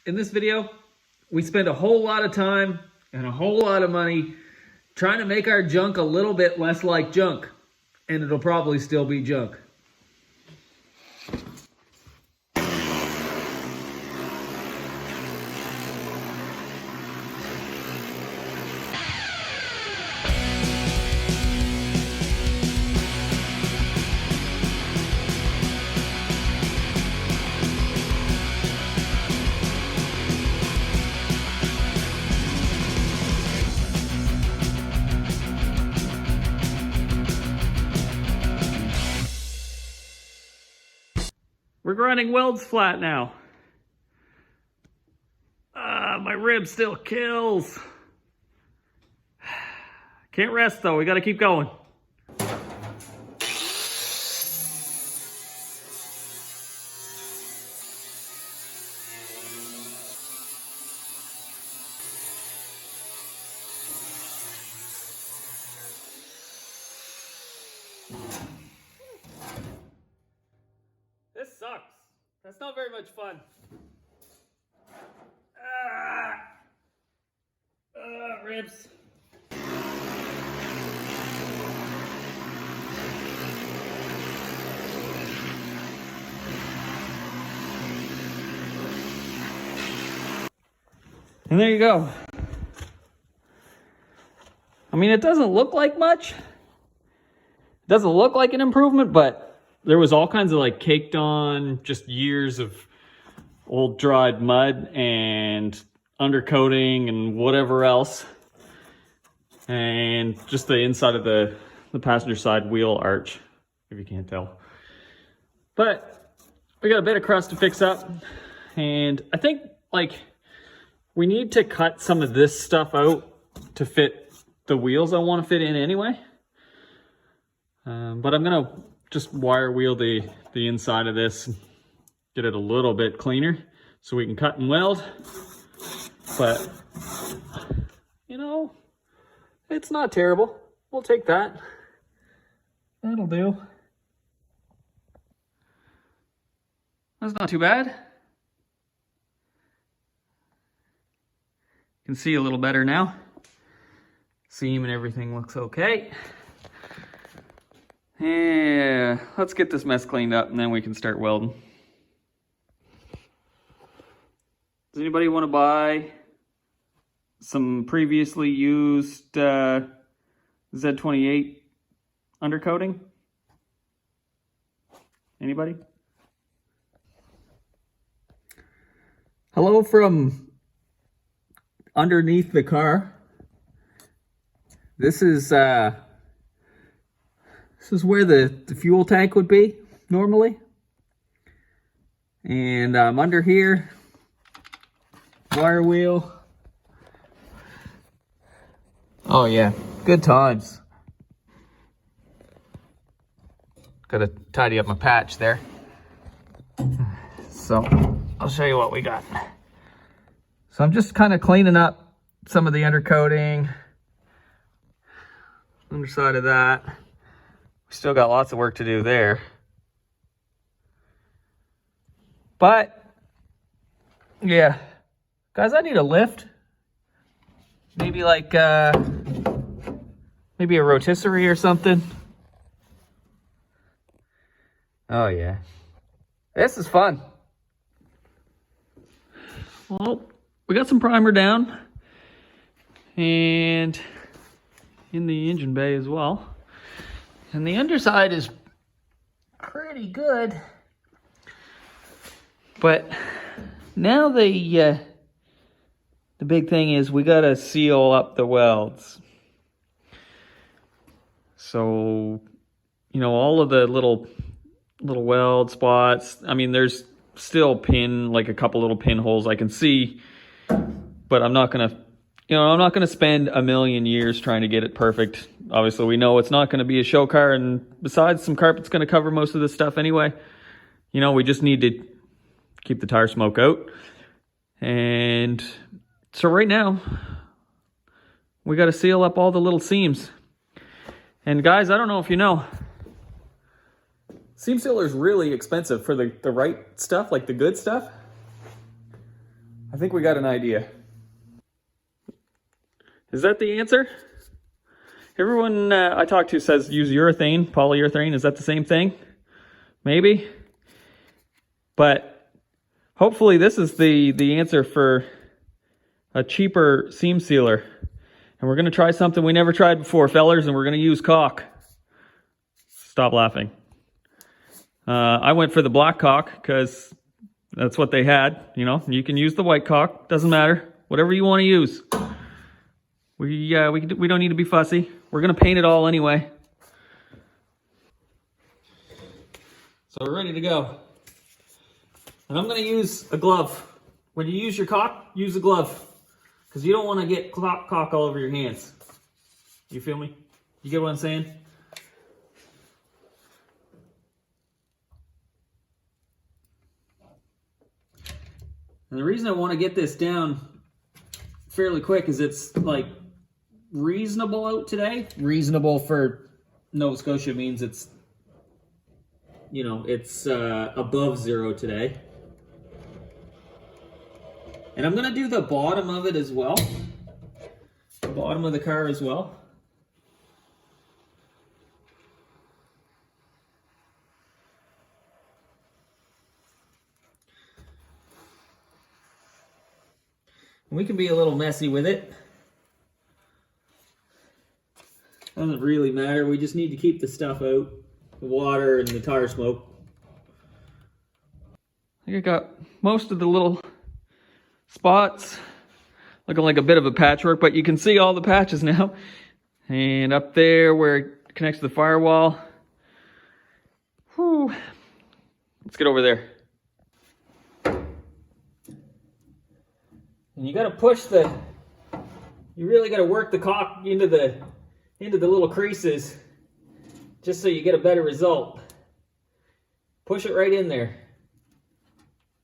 In this video, we spent a whole lot of time and a whole lot of money trying to make our junk a little bit less like junk, and it'll probably still be junk. We're grinding welds flat now. My rib still kills. Can't rest though, we gotta keep going. This sucks. That's not very much fun. Ribs. And there you go. I mean, it doesn't look like much. It doesn't look like an improvement, but there was all kinds of like caked on, just years of old dried mud and undercoating and whatever else. And just the inside of the passenger side wheel arch, if you can't tell. But we got a bit of crust to fix up. And I think like we need to cut some of this stuff out to fit the wheels I want to fit in anyway. But I'm gonna just wire wheel the inside of this, get it a little bit cleaner so we can cut and weld. But you know, it's not terrible. We'll take that. That'll do. That's not too bad. Can see a little better now. Seam and everything looks okay. Yeah, let's get this mess cleaned up and then we can start welding. Does anybody want to buy some previously used Z28 undercoating? Anybody? Hello from underneath the car. This is where the fuel tank would be normally. And I'm under here, wire wheel. Oh yeah, good times. Gotta tidy up my patch there. So I'll show you what we got. So I'm just kind of cleaning up some of the undercoating, underside of that. We still got lots of work to do there. But yeah, guys, I need a lift. Maybe like maybe a rotisserie or something. Oh yeah, this is fun. Well, we got some primer down and in the engine bay as well. And the underside is pretty good. But now the big thing is we gotta seal up the welds. So, you know, all of the little weld spots, I mean, there's still like a couple little pinholes I can see, but I'm not gonna spend a million years trying to get it perfect. Obviously, we know it's not gonna be a show car, and besides, some carpet's gonna cover most of this stuff anyway. You know, we just need to keep the tire smoke out. And so right now, we gotta seal up all the little seams. And guys, I don't know if you know, seam sealer is really expensive for the right stuff, like the good stuff. I I think we got an idea. Is that the answer? Everyone I talk to says use urethane, polyurethane. Is that the same thing? Maybe. But hopefully this is the answer for a cheaper seam sealer. And we're going to try something we never tried before, fellers, and we're going to use caulk. Stop laughing. I went for the black caulk because that's what they had. You know, you can use the white caulk. Doesn't matter. Whatever you want to use. We don't need to be fussy. We're going to paint it all anyway. So we're ready to go. And I'm going to use a glove. When you use your caulk, use a glove. Because you don't want to get caulk all over your hands. You feel me? You get what I'm saying? And the reason I want to get this down fairly quick is it's like reasonable out today. Reasonable for Nova Scotia means it's, you know, it's above 0 today. And I'm going to do the bottom of it as well. The bottom of the car as well. We can be a little messy with it. Doesn't really matter. We just need to keep the stuff out. The water and the tire smoke. I think I got most of the little spots. Looking like a bit of a patchwork, but you can see all the patches now. And up there where it connects to the firewall. Whew. Let's get over there. And you got to push the, you really got to work the caulk into the little creases just so you get a better result. Push it right in there.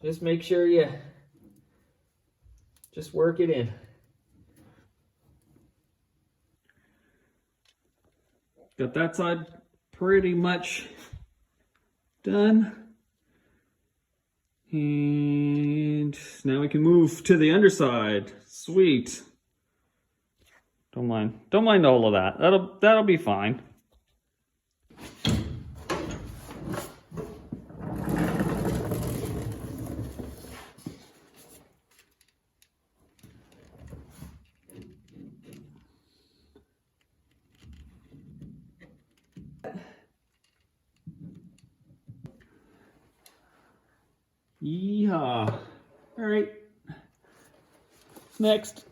Just make sure you just work it in. Got that side pretty much done. And now we can move to the underside. Sweet. Don't mind all of that. That'll be fine. Yeehaw. All right. Next.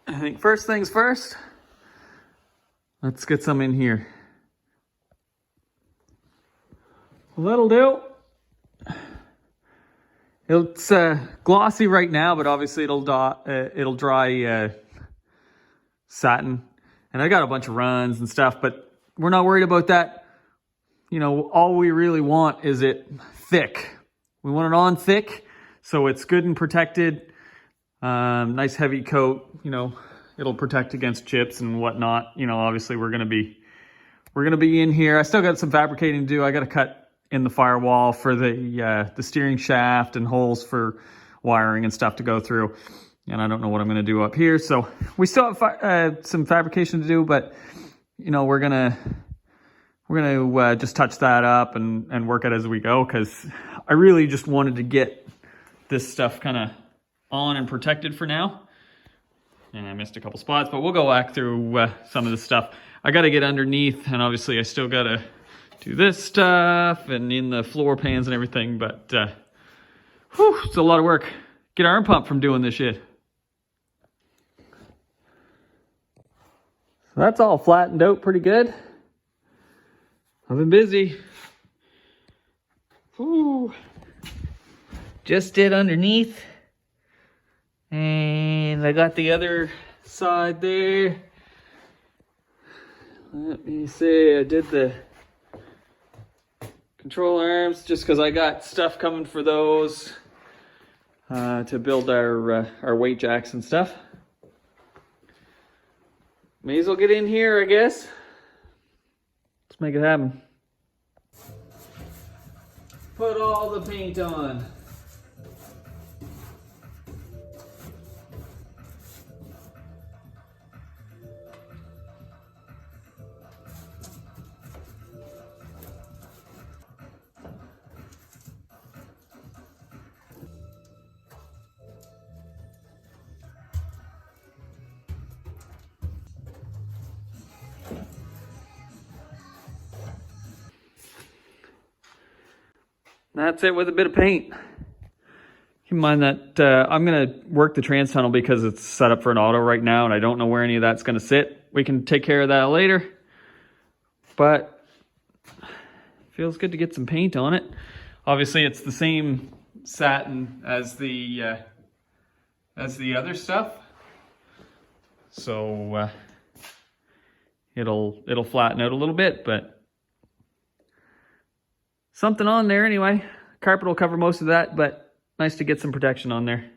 I think first things first. Let's get some in here. Well, that'll do. It's glossy right now, but obviously it'll dry satin. And I got a bunch of runs and stuff, but we're not worried about that. You know, all we really want is it thick. We want it on thick, so it's good and protected. Nice heavy coat, you know, it'll protect against chips and whatnot. You know, obviously we're gonna be in here. I still got some fabricating to do. I got to cut in the firewall for the steering shaft and holes for wiring and stuff to go through. And I don't know what I'm gonna do up here. So we still have some fabrication to do, but you know, we're gonna just touch that up and work it as we go, because I really just wanted to get this stuff kind of on and protected for now. And I missed a couple spots, but we'll go back through some of the stuff. I got to get underneath, and obviously I still got to do this stuff and in the floor pans and everything, but whew, it's a lot of work. Get arm pump from doing this shit. So that's all flattened out pretty good. I've been busy. Whew. Just did underneath. And I got the other side there. Let me see, I did the control arms just because I got stuff coming for those to build our weight jacks and stuff. May as well get in here, I guess. Let's make it happen. Put all the paint on. That's it with a bit of paint. Keep in mind that I'm going to work the trans tunnel because it's set up for an auto right now, and I don't know where any of that's going to sit. We can take care of that later. But feels good to get some paint on it. Obviously, it's the same satin as the other stuff, so it'll flatten out a little bit, but something on there anyway. Carpet will cover most of that, but nice to get some protection on there.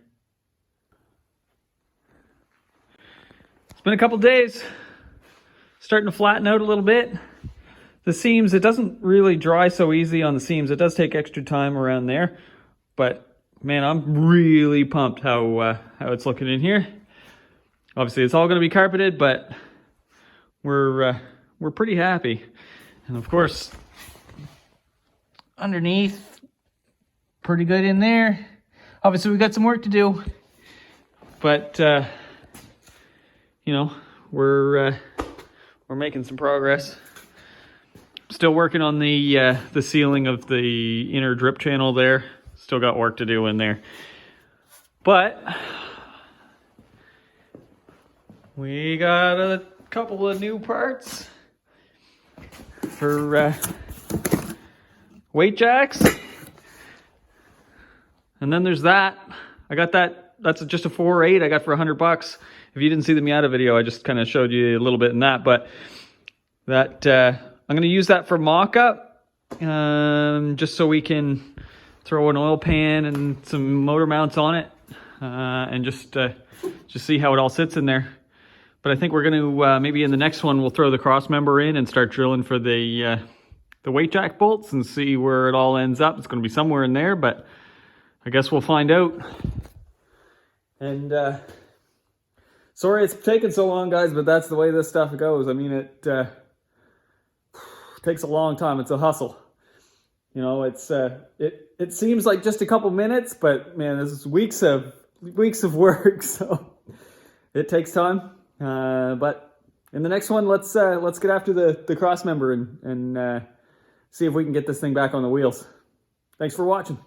It's been a couple days, starting to flatten out a little bit. The seams, it doesn't really dry so easy on the seams. It does take extra time around there, but man, I'm really pumped how it's looking in here. Obviously, it's all going to be carpeted, but we're pretty happy. And of course, underneath, pretty good in there. Obviously, we got some work to do, but you know, we're making some progress. Still working on the sealing of the inner drip channel there. Still got work to do in there. But we got a couple of new parts for weight jacks. And then there's that. I got that. That's just a 4.8 I got for $100. If you didn't see the Miata video, I just kind of showed you a little bit in that. But that I'm going to use that for mock-up, just so we can throw an oil pan and some motor mounts on it, and just see how it all sits in there. But I think we're going to, maybe in the next one, we'll throw the cross member in and start drilling for the weight jack bolts and see where it all ends up. It's going to be somewhere in there, but I guess we'll find out. And sorry it's taken so long, guys, but that's the way this stuff goes. I mean, it takes a long time. It's a hustle. You know, it seems like just a couple minutes, but man, this is weeks of work, so it takes time. But in the next one, let's get after the cross member and see if we can get this thing back on the wheels. Thanks for watching.